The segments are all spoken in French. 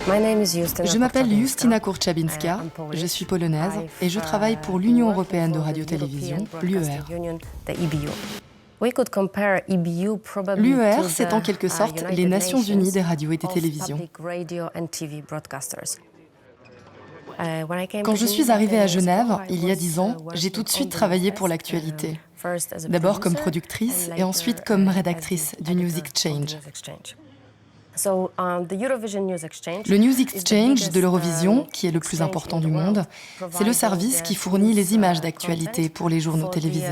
Je m'appelle Justyna Kurczabinska, je suis polonaise et je travaille pour l'Union européenne de radio-télévision, l'UER. L'UER, c'est en quelque sorte les Nations Unies des radios et des télévisions. Quand je suis arrivée à Genève, il y a 10 ans, j'ai tout de suite travaillé pour l'actualité. D'abord comme productrice et ensuite comme rédactrice du News Exchange. Le News Exchange de l'Eurovision, qui est le plus important du monde, c'est le service qui fournit les images d'actualité pour les journaux télévisés.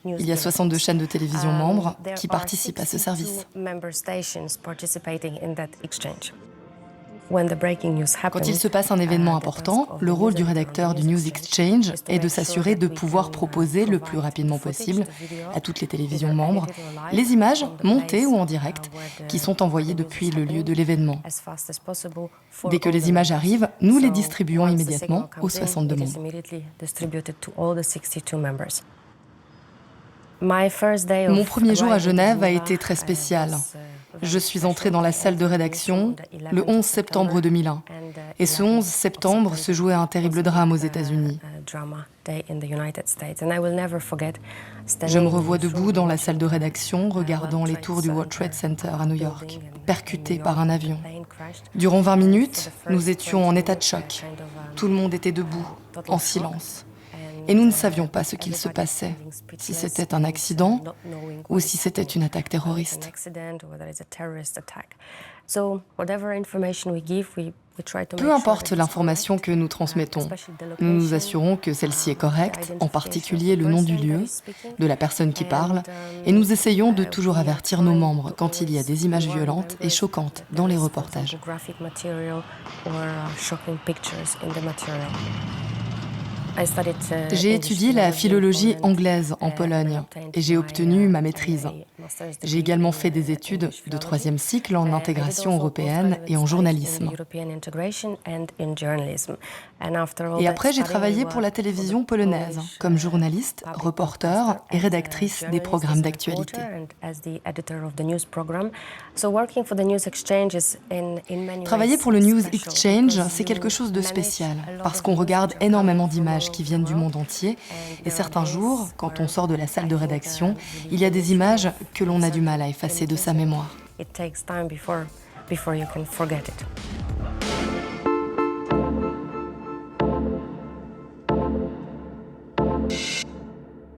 Il y a 62 chaînes de télévision membres qui participent à ce service. Quand il se passe un événement important, le rôle du rédacteur du News Exchange est de s'assurer de pouvoir proposer le plus rapidement possible à toutes les télévisions membres les images montées ou en direct qui sont envoyées depuis le lieu de l'événement. Dès que les images arrivent, nous les distribuons immédiatement aux 62 membres. Mon premier jour à Genève a été très spécial. Je suis entrée dans la salle de rédaction le 11 septembre 2001. Et ce 11 septembre se jouait un terrible drame aux États-Unis. Je me revois debout dans la salle de rédaction, regardant les tours du World Trade Center à New York, percutés par un avion. Durant 20 minutes, nous étions en état de choc. Tout le monde était debout, en silence. Et nous ne savions pas ce qu'il se passait, si c'était un accident ou si c'était une attaque terroriste. Peu importe l'information que nous transmettons, nous nous assurons que celle-ci est correcte, en particulier le nom du lieu, de la personne qui parle, et nous essayons de toujours avertir nos membres quand il y a des images violentes et choquantes dans les reportages. J'ai étudié la philologie anglaise en Pologne et j'ai obtenu ma maîtrise. J'ai également fait des études de 3e cycle en intégration européenne et en journalisme. Et après, j'ai travaillé pour la télévision polonaise, comme journaliste, reporter et rédactrice des programmes d'actualité. Travailler pour le News Exchange, c'est quelque chose de spécial, parce qu'on regarde énormément d'images qui viennent du monde entier, et certains jours, quand on sort de la salle de rédaction, il y a des images que l'on a du mal à effacer de sa mémoire.